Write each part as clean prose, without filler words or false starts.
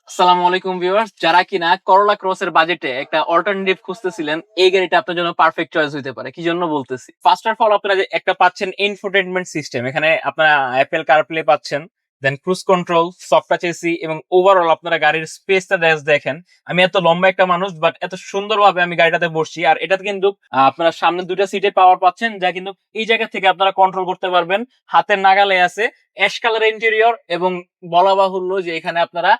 আসসালামু আলাইকুম ভিউয়ার্স, যারা কিনা করোলা ক্রসের বাজেটে একটা অল্টারনেটিভ খুঁজতেছিলেন, এই গাড়িটা আপনার জন্য পারফেক্ট চয়েস হতে পারে। কি জন্য বলতেছি, ফার্স্ট অফ অল আপনারা যে একটা পাচ্ছেন ইনফোটেনমেন্ট সিস্টেম, এখানে আপনারা অ্যাপেল কারপ্লে পাচ্ছেন, then cruise control, soft touch AC এবং ওভারঅল আপনারা গাড়ির স্পেসটা দেখেন। আমি এত লম্বা একটা মানুষ, বাট এত সুন্দরভাবে আমি গাড়িটাতে বসছি। আর এটাতে কিন্তু আপনারা সামনে দুইটা সিটে পাওয়ার পাচ্ছেন, যা কিন্তু এই জায়গা থেকে আপনারা কন্ট্রোল করতে পারবেন। হাতের নাগালে আছে অ্যাশ কালার ইন্টেরিয়র, এবং বলা বাহুল্য যে এখানে আপনারা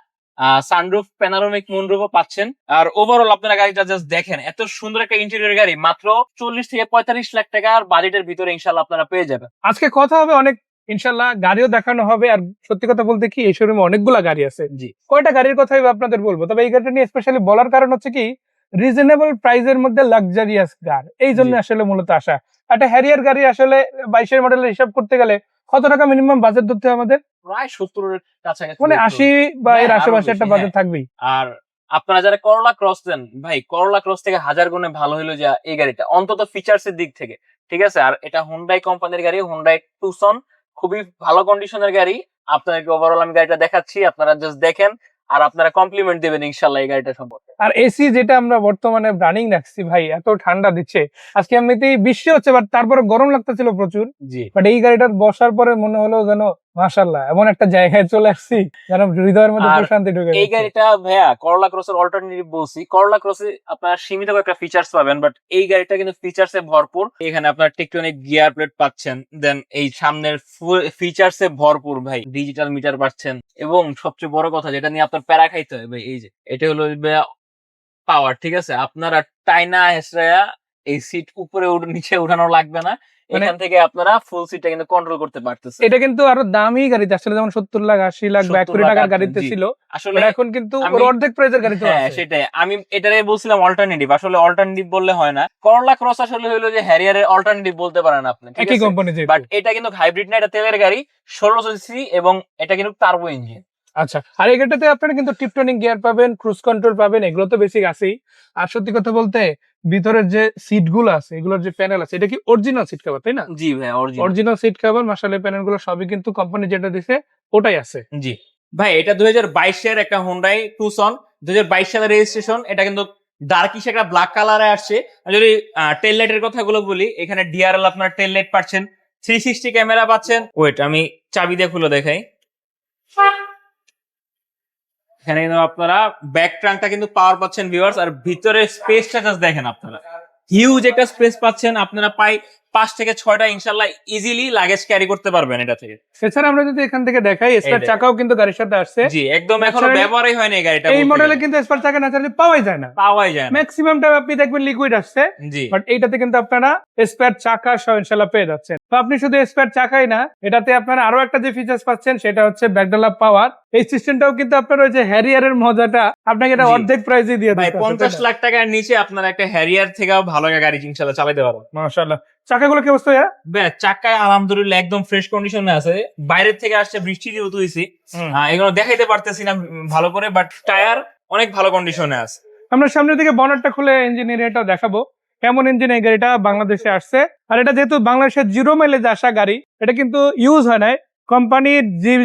সানরুফ, প্যানোরামিক মুনরুফও পাচ্ছেন। আর ওভারঅল আপনারা গাড়িটা জাস্ট দেখেন, এত সুন্দর একটা ইন্টেরিয়র গাড়ি মাত্র 40 থেকে 45 লাখ টাকার বাজেটের ভিতরে ইনশাল্লাহ আপনারা পেয়ে যাবেন। আজকে কথা হবে অনেক, ইনশাল্লাহ গাড়িও দেখানো হবে। আর সত্যি কথা বলতে কি, এই শোরুমে অনেকগুলা গাড়ি আছে। জি, কয়টা গাড়ির কথাই আপনাদের বলবো, তবে এই গাড়িটা নিয়ে স্পেশালি বলার কারণ হচ্ছে কি, রিজনেবল প্রাইসের মধ্যে লাক্সারিয়াস গাড়ি, এই জন্য জি। আসলে মূলত আসা। একটা হ্যারিয়ার গাড়ি আসলে 22-এর মডেলের হিসাব করতে গেলে কত টাকা মিনিমাম বাজেট ধরতে হবে আমাদের? প্রায় 70-এর কাছাকাছি মানে ধরতে 80 হবে। বা এর হ্যাঁ, আরো আশেপাশে একটা বেশি, বাজেট হ্যাঁ। থাকবেই। আর আপনারা যারা করলা ক্রস দেন, ভাই করলা ক্রস থেকে হাজার গুণে ভালো হলো যে এই গাড়িটা অন্তত ফিচার্স এর দিক থেকে, ঠিক আছে। আর এটা হুন্ডাই কোম্পানির গাড়ি, হুন্ডাই টুসন, খুবই ভালো কন্ডিশনের গাড়ি। আপনাদেরকে ওভারঅল আমি গাড়িটা দেখাচ্ছি, আপনারা জাস্ট দেখেন আর আপনারা কমপ্লিমেন্ট দিবেন ইনশাল্লাহ এই গাড়িটা সম্পর্কে। আর এসি যেটা আমরা বর্তমানে রানিং রাখছি ভাই, এত ঠান্ডা দিচ্ছে। আজকে এমনিতেই বৃষ্টি হচ্ছে, বাট তারপরে গরম লাগতেছিল প্রচুর। জি, বাট এই গাড়িটার বসার পরে মনে হলো যেন মাশাআল্লাহ এমন একটা জায়গায় চলে আসছি যেন হৃদয়ের মধ্যে আর প্রশান্তি ঢুকে এই গেছে। গাড়িটা ভাইয়া করলা ক্রসের অল্টারনেটিভ বলছি, করলা ক্রসে আপনারা সীমিত কয়েকটা ফিচার্স পাবেন, বাট এই গাড়িটা কিন্তু ফিচার্সে ভরপুর। এখানে আপনার টেকটনিক গিয়ার প্লেট পাচ্ছেন, দেন এই সামনের ফিচার্সে ভরপুর ভাই, ডিজিটাল মিটার পাচ্ছেন। এবং সবচেয়ে বড় কথা যেটা নিয়ে আপনার প্যারা খাইতে হয় ভাই, এই যে এটা হলো পাওয়ার, ঠিক আছে। আপনারা টাইনা হেসরায়া এই সিট উপরে নিচে উঠানো লাগবে না, মানে এখান থেকে আপনারা ফুল সিটটা কিন্তু কন্ট্রোল করতে পারতেছেন। এটা কিন্তু আরো দামি গাড়িতে আসলে, যেমন 70 লাখ 80 লাখ বা 1 70 কোটি লাখ টাকার 80, গাড়িতে জি। ছিল, আসলে বাট এখন কিন্তু ওর আমি, অর্ধেক প্রাইসের গাড়িতে হ্যাঁ আছে। সেটাই, আমি এটারে বলছিলাম অল্টারনেটিভ, আসলে অল্টারনেটিভ বললে হয় না। করলা ক্রস আসলে হলো যে হ্যারিয়ারের অল্টারনেটিভ বলতে পারেন আপনি, ঠিক একই আছে। কোম্পানি বাট যেহেতু। এটা কিন্তু হাইব্রিড না, এটা তেলের গাড়ি, 1600 সিসি, এবং এটা কিন্তু টার্বো ইঞ্জিন। আচ্ছা, আর এই গাড়িটাতে আপনারা কিন্তু টিপটনিক গিয়ার পাবেন, ক্রুজ কন্ট্রোল পাবেন, এগুলো তো বেসিক আছেই। আর সত্যি কথা বলতে ভিতরের যে সিট গুলো আছে, এগুলোর যে প্যানেল আছে, এটা কি অরিজিনাল সিট কভার, তাই না? জি ভাই, অরিজিনাল। অরিজিনাল সিট কভার, মাশাআল্লাহ প্যানেল গুলো সবই কিন্তু কোম্পানি যেটা দিছে ওটাই আছে। জি ভাই, এটা 2022 এর একটা হুন্ডাই টুসন, 2022 সালের রেজিস্ট্রেশন। এটা কিন্তু ডার্কিশ একটা ব্ল্যাক কালারে আসছে। আর যদি টেল লাইটের কথাগুলো বলি, এখানে ডিআরএল আপনার টেল লাইট পাচ্ছেন, 360 ক্যামেরা পাচ্ছেন। ওয়েট, আমি চাবি দিয়ে খুলে দেখাই। এখানে কিন্তু আপনারা ব্যাক ট্রাঙ্কটা কিন্তু পাওয়ার পাচ্ছেন ভিউয়ার্স। আর ভিতরে স্পেসটা জাস্ট দেখেন, আপনারা হিউজ একটা স্পেস পাচ্ছেন। আপনারা 5 থেকে 6টা ইনশাল্লাহ ইজিলি লাগেজ ক্যারি করতে পারবেন এটা থেকে। এছাড়া আমরা যদি এখান থেকে দেখাই, স্পেয়ার দেখেন। চাকাও কিন্তু গাড়ির সাথে আসছে। জি, একদম এখনো Naturally, ব্যবহারই হয়নি এই গাড়িটা, এই বলতে মডেলে গেলে কিন্তু স্পেয়ার চাকা ন্যাচারালি পাওয়াই যায় না। পাওয়াই যায় না। ম্যাক্সিমাম টাইম আপনি দেখবেন লিকুইড আসছে, জি, বাট এইটাতে কিন্তু আপনারা স্পেয়ার চাকা সহ ইনশাআল্লাহ পেয়ে যাচ্ছেন। তো আপনি শুধু স্পেয়ার চাকাই না, এটাতে আপনারা আরো একটা যে ফিচার্স পাচ্ছেন সেটা হচ্ছে ব্যাকডালা পাওয়ার। এই সিস্টেমটাও কিন্তু আপনার ওই যে হ্যারিয়ারের মজাটা আপনাকে এটা জি। অর্ধেক প্রাইসে দিয়ে ভাই দিচ্ছে। 50 লাখ টাকার নিচে আপনারা একটা হ্যারিয়ার থেকেও ভালো একটা গাড়ি ইনশাল্লাহ চালাতে পারবেন। মাশাআল্লাহ, চাকাগুলো কি অবস্থা? ভাই চাকায় আলহামদুলিল্লাহ একদম ফ্রেশ কন্ডিশনে আছে। বাইরের থেকে আসছে, বৃষ্টি দিয়ে তুইছি, এগুলো দেখাইতে পারতেছি না ভালো করে, বাট টায়ার অনেক ভালো কন্ডিশনে আছে। আমরা সামনের দিকে বনেটটা খুলে ইঞ্জিন এরিয়াটাও দেখাবো কেমন ইঞ্জিন এই গাড়িটা বাংলাদেশে আসছে। আর এটা যেহেতু বাংলাদেশের 0 মাইলেজ আসা গাড়ি, এটা কিন্তু ইউজ হয় নাই। কোম্পানি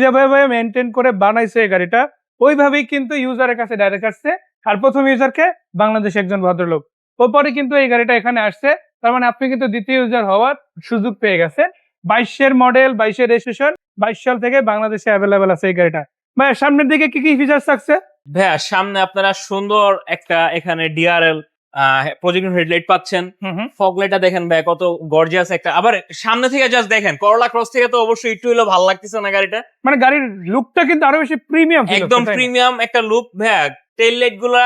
যেভাবে মেনটেন করে বানাইছে এই গাড়িটা, ওইভাবেই কিন্তু ইউজারের কাছে ডাইরেক্ট আসছে। আর প্রথম ইউজারকে বাংলাদেশে একজন ভদ্রলোক, ওপরে কিন্তু এই গাড়িটা এখানে আসছে। তার মানে আপনি কিন্তু দ্বিতীয় ইউজার হওয়ার সুযোগ পেয়ে গেছেন। 22-এর মডেল, 22-এর রেজিস্ট্রেশন, 22 সাল থেকে বাংলাদেশে অ্যাভেলেবেল আছে এই গাড়িটা। ভাই সামনের দিকে কি কি ফিচার্স থাকছে? ভাইয়া সামনে আপনারা সুন্দর একটা এখানে ডিআরএল প্রজেক্টর হেডলাইট পাচ্ছেন। ফগ লাইটটা দেখেন ভাই, কত গর্জিয়াস একটা। আবার সামনে থেকে জাস্ট দেখেন, করলা ক্রস থেকে তো অবশ্যই একটু হলেও ভালো লাগতেছে না গাড়িটা। মানে গাড়ির লুকটা কিন্তু আরো বেশি প্রিমিয়াম, একদম প্রিমিয়াম একটা লুক ভাইয়া। টেল লাইট গুলা,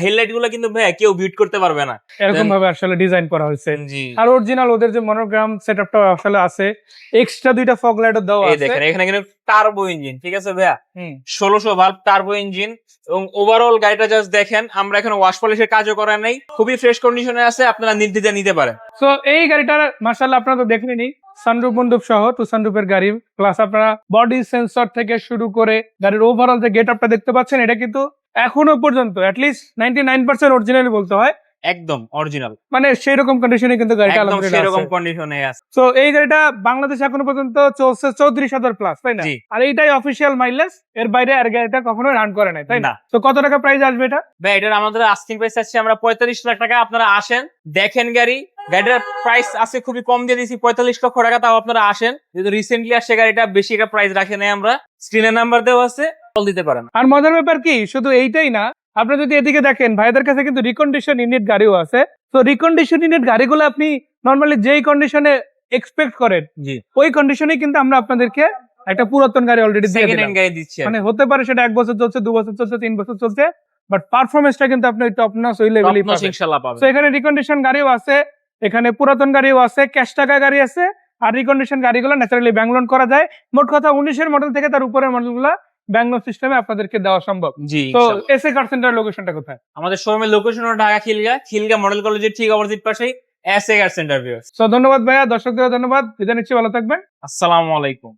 হেডলাইট গুলা কিন্তু ভাইয়া কেউ বিট করতে পারবে না, এরকম ভাবে আসলে ডিজাইন করা হয়েছে। জি। আর অরিজিনাল ওদের যে মনোগ্রাম সেটআপটা আসলে আছে, এক্সট্রা 2টা ফগ লাইটও দেওয়া এই আছে। দেখেন, এখানে কিন্তু টার্বো ইঞ্জিন, ঠিক আছে ভাইয়া, হুম। 1600 ভালভ টার্বো ইঞ্জিন। এবং ওভারঅল গাড়িটা জাস্ট দেখেন, আমরা এখানে ওয়াশ পলিশের কাজও করা নেই, খুবই ফ্রেশ কন্ডিশনে আছে, আপনারা নির্দ্বিধায় নিতে পারেন। সো এই গাড়িটার মাশাআল্লাহ আপনারা তো দেখলেনই, সানরুফ মন্ডুপ সহ 2 সানরুফের গাড়ি, প্লাস আপনারা বডি সেন্সর থেকে শুরু করে গাড়ির ওভারঅল যে গেটআপটা দেখতে পাচ্ছেন, এটা কিন্তু এখনো পর্যন্ত অ্যাটলিস্ট 99% অরিজিনালি বলতে হয়। একদম অরিজিনাল, মানে সেই রকম কন্ডিশনে কিন্তু গাড়িটা একদম আলহামদুলিল্লাহ সেরকম আছে। কন্ডিশনে আছে। তো এই গাড়িটা বাংলাদেশে এখনো পর্যন্ত চলছে 34,000 প্লাস, তাই না? জি। আর এইটাই অফিসিয়াল মাইলেজ, এর বাইরে আর গাড়িটা কখনো রান করে নাই, তাই না? না। তো কত টাকা প্রাইস আসবে এটা? ভাই এটার আমাদের আস্কিং প্রাইস আছে আমরা 45 লাখ টাকা। আপনারা আসেন, দেখেন গাড়িটার প্রাইস আছে খুবই কম দিয়ে দিয়েছি 45 লক্ষ টাকা। তাও আপনারা আসেন, যেহেতু রিসেন্টলি আসছে গাড়িটা, বেশি একটা প্রাইস রাখে নাই আমরা। স্ক্রিনে নাম্বার দেওয়া আছে, কল দিতে পারেন। আর মজার ব্যাপার কি, শুধু এইটাই না, আপনি যদি এদিকে দেখেন ভাইদের কাছে কিন্তু রিকন্ডিশন ইউনিট গাড়িও আছে। তো রিকন্ডিশন ইউনিট গাড়িগুলো আপনি নরমালি যেই কন্ডিশনে এক্সপেক্ট করেন জি, ওই কন্ডিশনে কিন্তু আমরা আপনাদেরকে একটা পুরাতন গাড়ি অলরেডি দিয়ে সেকেন্ড দিলাম। হ্যান্ড গাড়ি দিচ্ছি মানে হতে পারে সেটা 1 বছর চলছে, 2 বছর চলছে, 3 বছর চলছে, বাট পারফরমেন্সটা কিন্তু আপনি টপ নচ ওই লেভেলই পাবেন। ইনশাআল্লাহ পাবেন। তো এখানে রিকন্ডিশন গাড়িও আছে, এখানে পুরাতন গাড়িও আছে, ক্যাশ টাকা গাড়ি আছে। আর রিকন্ডিশন গাড়িগুলো ন্যাচারালি ব্যাংক লোন করা যায়। মোট কথা 19-এর মডেল থেকে তার উপরের মডেলগুলো ব্যাংক লোন সিস্টেমে আপনাদেরকে দেওয়া সম্ভব। জি, তো ইনশাআল্লাহ। এসএ কার সেন্টার লোকেশনটা কোথায়? আমাদের শোরুমের লোকেশন হলো ঢাকা খিলগা মডেল কলেজের ঠিক অপোজিট পাশেই এসএ কার সেন্টার ভিউয়ার্স। তো ধন্যবাদ ভাইয়া, দর্শকদের ধন্যবাদ, বিদায় নিচ্ছি, ভালো থাকবেন। আসসালামু আলাইকুম।